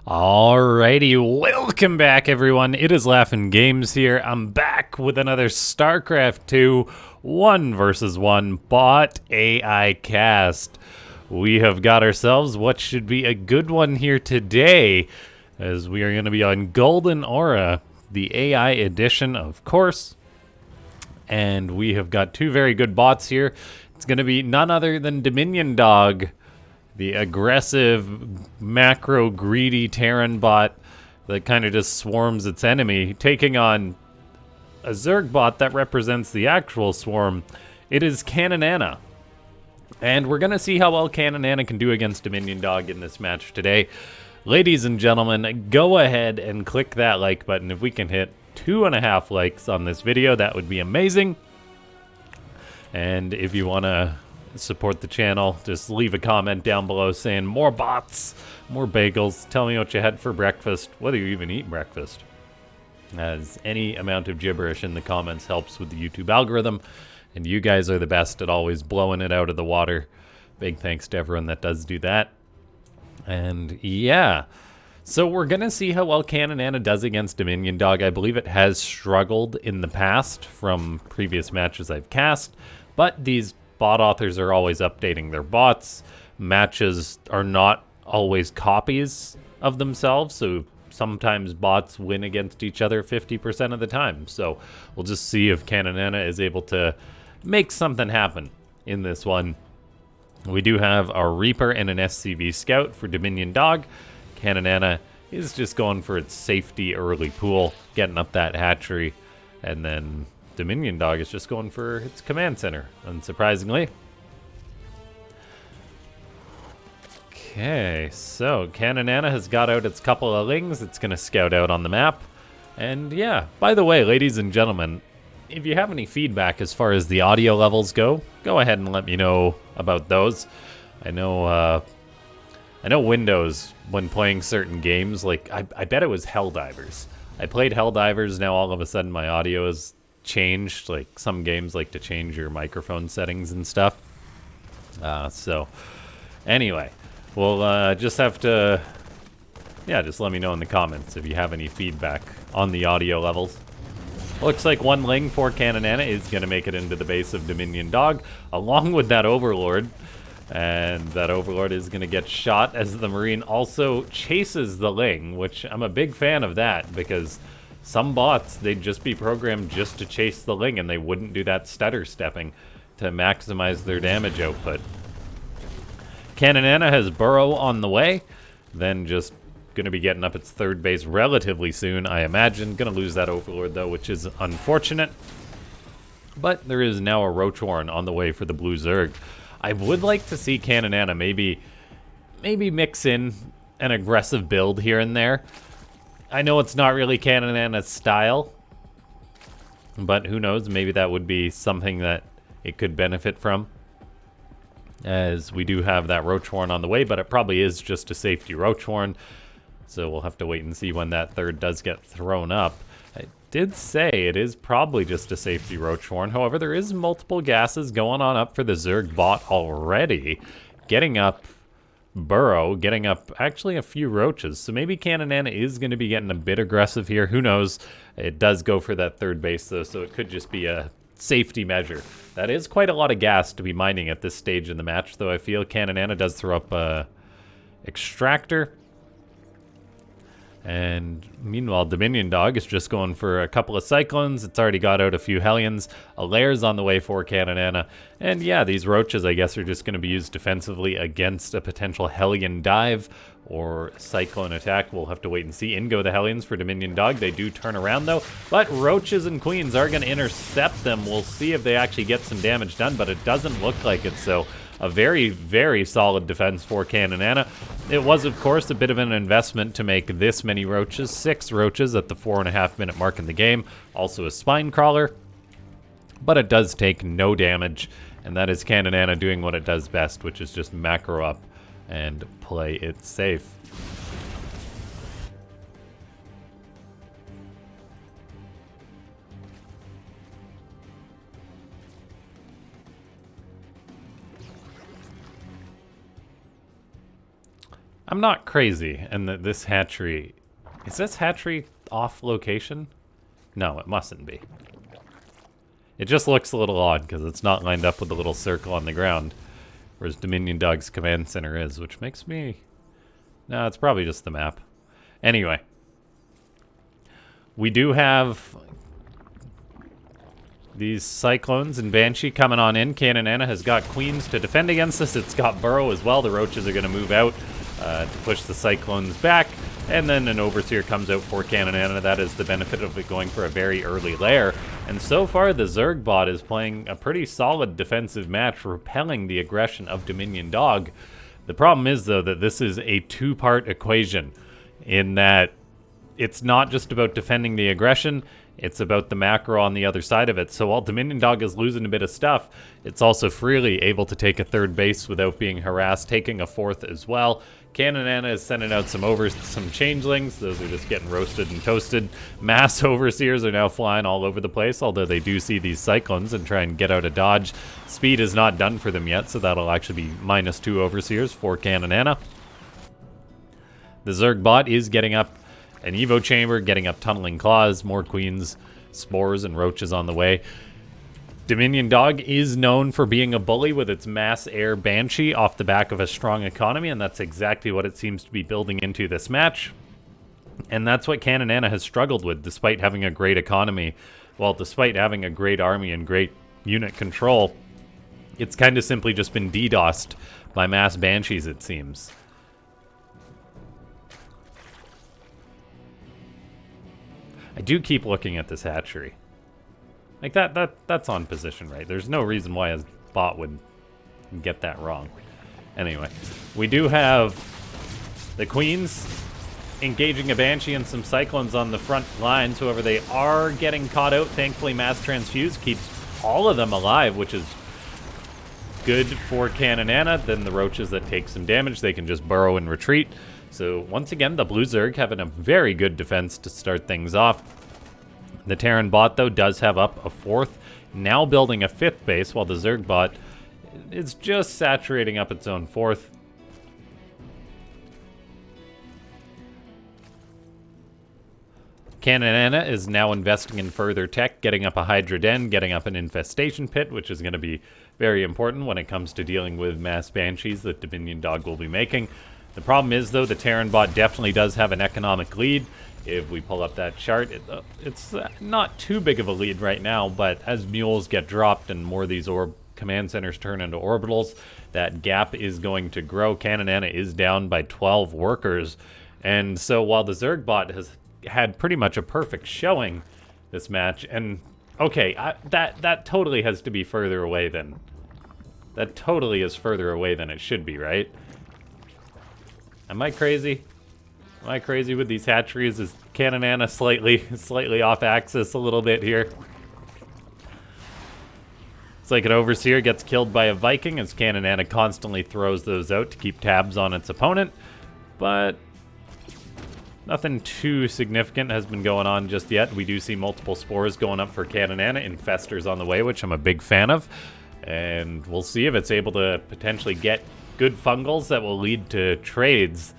Alrighty, welcome back everyone. It is LaughNgamez here. I'm back with another Starcraft 2 1 versus 1 bot AI cast. We have got ourselves what should be a good one here today, as we are going to be on Golden Aura, the AI edition, of course. And we have got two very good bots here. It's going to be none other than DominionDog, the aggressive, macro, greedy Terran bot that kind of just swarms its enemy, taking on a Zerg bot that represents the actual swarm. It is Caninana. And we're going to see how well Caninana can do against DominionDog in this match today. Ladies and gentlemen, go ahead and click that like button. If we can hit 2.5 likes on this video, that would be amazing. And if you want to support the channel, just leave a comment down below saying more bots, more bagels. Tell me what you had for breakfast, whether you even eat breakfast, as any amount of gibberish in the comments helps with the YouTube algorithm, and you guys are the best at always blowing it out of the water. Big thanks to everyone that does do that. And yeah, so we're gonna see how well Caninana does against DominionDog. I believe it has struggled in the past from previous matches I've cast, but these bot authors are always updating their bots. Matches are not always copies of themselves, so sometimes bots win against each other 50% of the time. So we'll just see if Caninana is able to make something happen in this one. We do have our Reaper and an SCV Scout for DominionDog. Caninana is just going for its safety early pool, getting up that hatchery, and then DominionDog is just going for its command center, unsurprisingly. Okay, so Caninana has got out its couple of lings. It's going to scout out on the map. And yeah, by the way, ladies and gentlemen, if you have any feedback as far as the audio levels go ahead and let me know about those. I know Windows, when playing certain games, like I bet it was Helldivers. I played Helldivers, now all of a sudden my audio is changed. Like some games like to change your microphone settings and stuff. So anyway, we'll just have to, yeah, just let me know in the comments if you have any feedback on the audio levels. Looks like one ling for Caninana is going to make it into the base of DominionDog, along with that Overlord. And that Overlord is going to get shot as the Marine also chases the ling, which I'm a big fan of that, because some bots, they'd just be programmed just to chase the ling, and they wouldn't do that stutter stepping to maximize their damage output. Caninana has Burrow on the way, then just going to be getting up its third base relatively soon, I imagine. Going to lose that Overlord, though, which is unfortunate. But there is now a Roachhorn on the way for the Blue Zerg. I would like to see Caninana maybe mix in an aggressive build here and there. I know it's not really Caninana's style, but who knows, maybe that would be something that it could benefit from, as we do have that Roachhorn on the way, but it probably is just a safety Roachhorn, so we'll have to wait and see when that third does get thrown up. I did say it is probably just a safety Roachhorn. However, there is multiple gases going on up for the Zerg bot already. Getting up Burrow, getting up actually a few Roaches. So maybe Caninana is going to be getting a bit aggressive here. Who knows? It does go for that third base, though, so it could just be a safety measure. That is quite a lot of gas to be mining at this stage in the match, though I feel Caninana does throw up a Extractor. And meanwhile, DominionDog is just going for a couple of Cyclones. It's already got out a few Hellions. A Lair's on the way for Caninana. And yeah, these Roaches, I guess, are just going to be used defensively against a potential Hellion dive or Cyclone attack. We'll have to wait and see. In go the Hellions for DominionDog. They do turn around, though. But Roaches and Queens are going to intercept them. We'll see if they actually get some damage done, but it doesn't look like it, so a very, very solid defense for Caninana. It was, of course, a bit of an investment to make this many Roaches. 6 Roaches at the 4.5 minute mark in the game. Also a Spine Crawler. But it does take no damage. And that is Caninana doing what it does best, which is just macro up and play it safe. I'm not crazy, and that this hatchery... Is this hatchery off location? No, it mustn't be. It just looks a little odd, because it's not lined up with the little circle on the ground, whereas DominionDog's command center is, which makes me... No, it's probably just the map. Anyway. We do have these Cyclones and Banshee coming on in. Caninana has got Queens to defend against this. It's got Burrow as well. The Roaches are going to move out to push the Cyclones back. And then an Overseer comes out for Caninana. That is the benefit of it going for a very early lair. And so far, the Zerg bot is playing a pretty solid defensive match, repelling the aggression of DominionDog. The problem is, though, that this is a two-part equation in that it's not just about defending the aggression, it's about the macro on the other side of it. So while DominionDog is losing a bit of stuff, it's also freely able to take a third base without being harassed, taking a fourth as well. Caninana is sending out some changelings. Those are just getting roasted and toasted. Mass Overseers are now flying all over the place, although they do see these Cyclones and try and get out of dodge. Speed is not done for them yet, so that'll actually be -2 Overseers for Caninana. The Zerg bot is getting up an Evo Chamber, getting up Tunneling Claws, more Queens, Spores, and Roaches on the way. DominionDog is known for being a bully with its mass air Banshee off the back of a strong economy, and that's exactly what it seems to be building into this match. And that's what Caninana has struggled with, despite having a great economy. Well, despite having a great army and great unit control, it's kind of simply just been DDoSed by mass Banshees, it seems. I do keep looking at this hatchery. Like, that's on position, right? There's no reason why a bot would get that wrong. Anyway, we do have the Queens engaging a Banshee and some Cyclones on the front lines. However, they are getting caught out. Thankfully, Mass Transfuse keeps all of them alive, which is good for Caninana. Then the Roaches that take some damage, they can just burrow and retreat. So once again, the Blue Zerg having a very good defense to start things off. The Terran bot, though, does have up a fourth, now building a fifth base, while the Zerg bot is just saturating up its own fourth. Caninana is now investing in further tech, getting up a Hydra Den, getting up an Infestation Pit, which is going to be very important when it comes to dealing with mass Banshees that DominionDog will be making. The problem is, though, the Terran bot definitely does have an economic lead. If we pull up that chart, it's not too big of a lead right now, but as mules get dropped and more of these command centers turn into orbitals, that gap is going to grow. Caninana is down by 12 workers, and so while the Zerg bot has had pretty much a perfect showing this match, and okay, that totally has to be further away than... That totally is further away than it should be, right? Am I crazy? Am I crazy with these hatcheries? Is Caninana slightly off axis a little bit here? It's like an Overseer gets killed by a Viking as Caninana constantly throws those out to keep tabs on its opponent. But nothing too significant has been going on just yet. We do see multiple spores going up for Caninana. Infestors on the way, which I'm a big fan of. And we'll see if it's able to potentially get good fungals that will lead to trades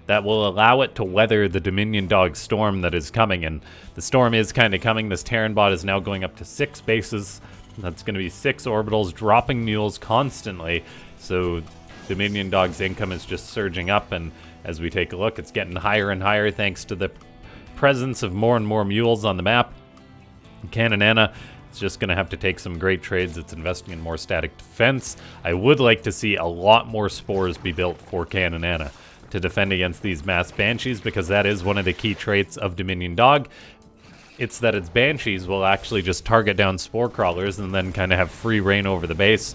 that will allow it to weather the DominionDog storm that is coming. And the storm is kind of coming. This Terran bot is now going up to 6 bases. That's going to be 6 orbitals, dropping mules constantly. So DominionDog's income is just surging up. And as we take a look, it's getting higher and higher thanks to the presence of more and more mules on the map. Caninana is just going to have to take some great trades. It's investing in more static defense. I would like to see a lot more spores be built for Caninana to defend against these mass Banshees, because that is one of the key traits of DominionDog. It's that its Banshees will actually just target down spore crawlers and then kind of have free reign over the base.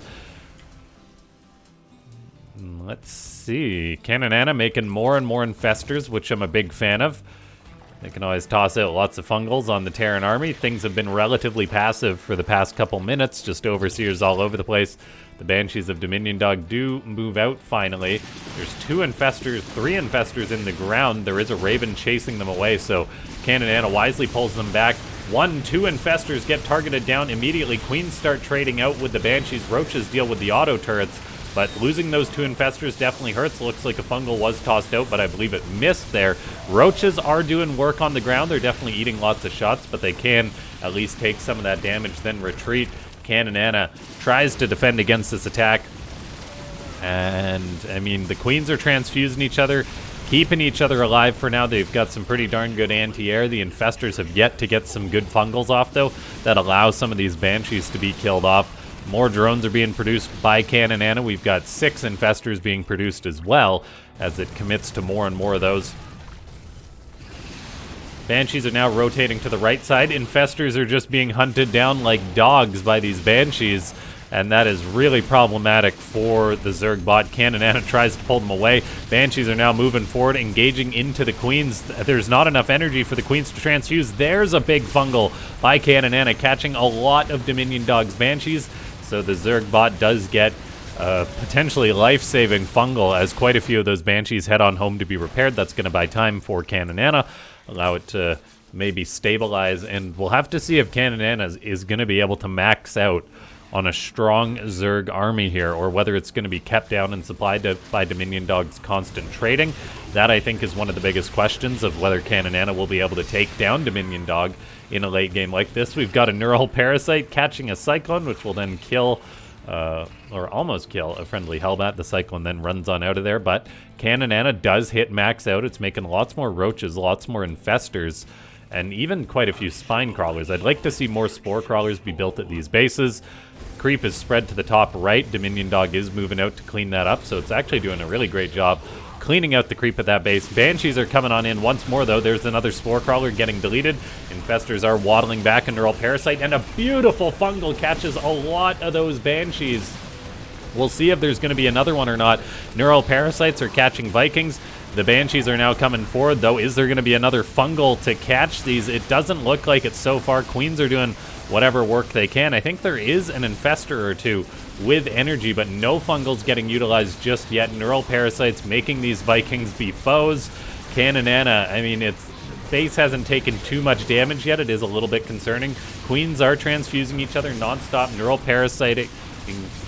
Let's see. Caninana making more and more infestors, which I'm a big fan of. They can always toss out lots of fungals on the Terran army. Things have been relatively passive for the past couple minutes, just Overseers all over the place. The Banshees of DominionDog do move out finally. There's 3 infestors in the ground. There is a Raven chasing them away, so Caninana wisely pulls them back. 2 infestors get targeted down immediately. Queens start trading out with the Banshees. Roaches deal with the auto turrets. But losing those 2 infestors definitely hurts. Looks like a fungal was tossed out, but I believe it missed there. Roaches are doing work on the ground. They're definitely eating lots of shots, but they can at least take some of that damage, then retreat. Caninana tries to defend against this attack. And, I mean, the queens are transfusing each other, keeping each other alive for now. They've got some pretty darn good anti-air. The infestors have yet to get some good fungals off, though, that allows some of these banshees to be killed off. More drones are being produced by Caninana. We've got 6 infestors being produced as well, as it commits to more and more of those. Banshees are now rotating to the right side. Infestors are just being hunted down like dogs by these banshees, and that is really problematic for the Zerg bot. Caninana tries to pull them away. Banshees are now moving forward, engaging into the queens. There's not enough energy for the queens to transfuse. There's a big fungal by Caninana, catching a lot of DominionDog's banshees. So the Zerg bot does get potentially life-saving fungal, as quite a few of those banshees head on home to be repaired. That's going to buy time for Caninana, allow it to maybe stabilize, and we'll have to see if Caninana is going to be able to max out on a strong Zerg army here, or whether it's going to be kept down and supplied by DominionDog's constant trading. That, I think, is one of the biggest questions of whether Caninana will be able to take down DominionDog in a late game like this. We've got a Neural Parasite catching a Cyclone, which will then kill, or almost kill, a friendly Hellbat. The Cyclone then runs on out of there, but Caninana does hit max out. It's making lots more Roaches, lots more Infestors, and even quite a few Spine Crawlers. I'd like to see more Spore Crawlers be built at these bases. Creep is spread to the top right. DominionDog is moving out to clean that up, so it's actually doing a really great job cleaning out the creep at that base. Banshees are coming on in once more, though. There's another Spore Crawler getting deleted. Infestors are waddling back, a Neural Parasite, and a beautiful fungal catches a lot of those Banshees. We'll see if there's going to be another one or not. Neural Parasites are catching Vikings. The Banshees are now coming forward, though. Is there going to be another fungal to catch these? It doesn't look like it so far. Queens are doing whatever work they can. I think there is an Infestor or two with energy, but no fungals getting utilized just yet. Neural Parasites making these Vikings be foes. Caninana, I mean, its base hasn't taken too much damage yet. It is a little bit concerning. Queens are transfusing each other non-stop. Neural Parasitic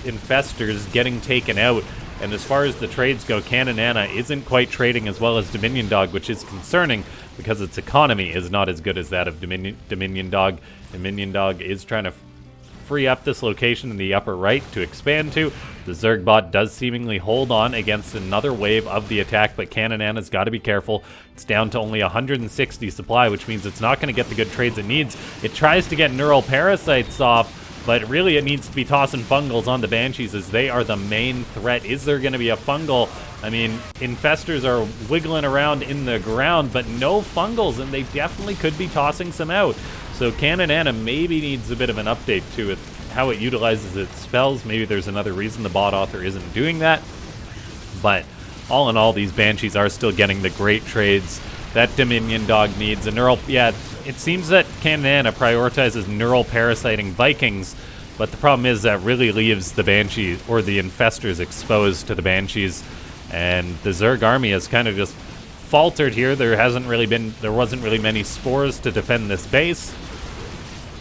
Infestors getting taken out. And as far as the trades go, Caninana isn't quite trading as well as DominionDog, which is concerning because its economy is not as good as that of DominionDog. DominionDog is trying to free up this location in the upper right to expand to. The Zerg bot does seemingly hold on against another wave of the attack, but Caninana's got to be careful. It's down to only 160 supply, which means it's not going to get the good trades it needs. It tries to get Neural Parasites off, but really it needs to be tossing fungals on the Banshees, as they are the main threat. Is there going to be a fungal? I mean, Infestors are wiggling around in the ground, but no fungals, and they definitely could be tossing some out. So Caninana maybe needs a bit of an update to it, how it utilizes its spells. Maybe there's another reason the bot author isn't doing that. But all in all, these Banshees are still getting the great trades that DominionDog needs. A Neural, yeah, it seems that Caninana prioritizes Neural Parasiting Vikings, but the problem is that really leaves the Banshees, or the Infestors, exposed to the Banshees, and the Zerg army has kind of just faltered here. There wasn't really many spores to defend this base.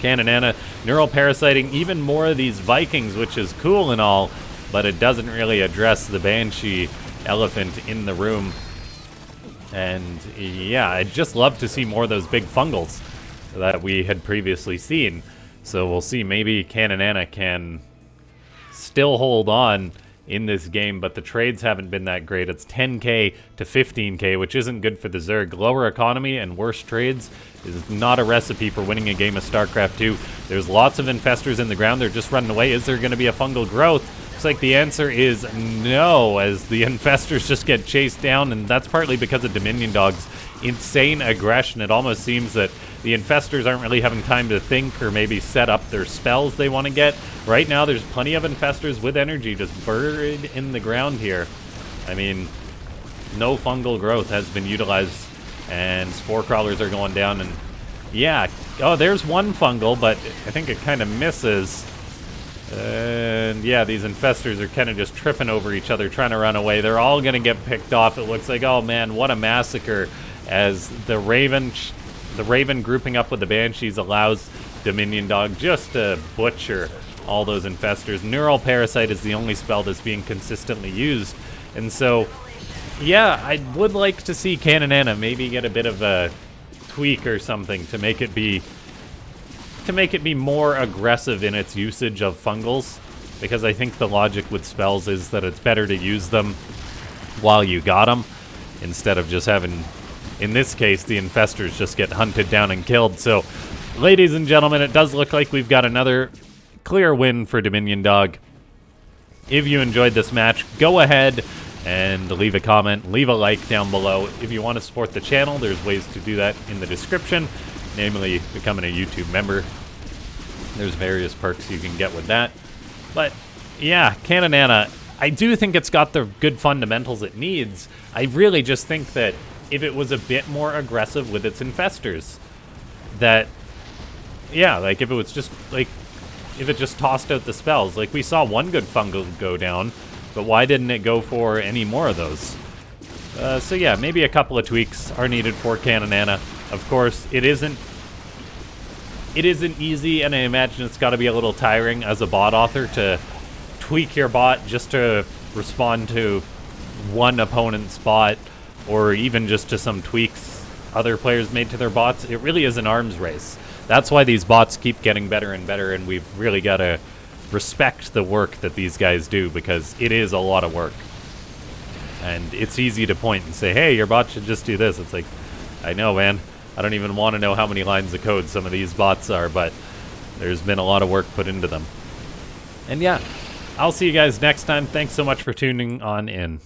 Caninana Neural Parasiting even more of these Vikings, which is cool and all, but it doesn't really address the Banshee elephant in the room. And yeah, I'd just love to see more of those big fungals that we had previously seen. So we'll see, maybe Caninana can still hold on in this game, but the trades haven't been that great. It's 10k to 15k, which isn't good for the Zerg. Lower economy and worse trades is not a recipe for winning a game of StarCraft 2. There's lots of Infestors in the ground. They're just running away. Is there going to be a fungal growth? Looks like the answer is no, as the Infestors just get chased down, and that's partly because of DominionDog's insane aggression. It almost seems that the Infestors aren't really having time to think or maybe set up their spells they want to get. Right now, there's plenty of Infestors with energy just buried in the ground here. I mean, no fungal growth has been utilized, and Spore Crawlers are going down, and yeah. Oh, there's one fungal, but I think it kind of misses. And yeah, these Infestors are kind of just tripping over each other, trying to run away. They're all going to get picked off. It looks like, oh man, what a massacre, as the Raven grouping up with the Banshees allows DominionDog just to butcher all those infestors. Neural Parasite is the only spell that's being consistently used. And so, yeah, I would like to see Caninana maybe get a bit of a tweak or something to make it be more aggressive in its usage of fungals, because I think the logic with spells is that it's better to use them while you got them instead of just having, in this case, the infestors just get hunted down and killed. So, ladies and gentlemen, it does look like we've got another clear win for DominionDog. If you enjoyed this match, go ahead and leave a comment, leave a like down below. If you want to support the channel, there's ways to do that in the description, namely becoming a YouTube member. There's various perks you can get with that. But yeah, Caninana, I do think it's got the good fundamentals it needs. I really just think that if it was a bit more aggressive with its infestors, that, yeah, like if it was just, like, if it just tossed out the spells. Like, we saw one good fungal go down, but why didn't it go for any more of those? So yeah, maybe a couple of tweaks are needed for Caninana. Of course, it isn't easy, and I imagine it's got to be a little tiring as a bot author to tweak your bot just to respond to one opponent's bot, or even just to some tweaks other players made to their bots. It really is an arms race. That's why these bots keep getting better and better, and we've really got to respect the work that these guys do, because it is a lot of work. And it's easy to point and say, hey, your bot should just do this. It's like, I know, man. I don't even want to know how many lines of code some of these bots are, but there's been a lot of work put into them. And yeah, I'll see you guys next time. Thanks so much for tuning on in.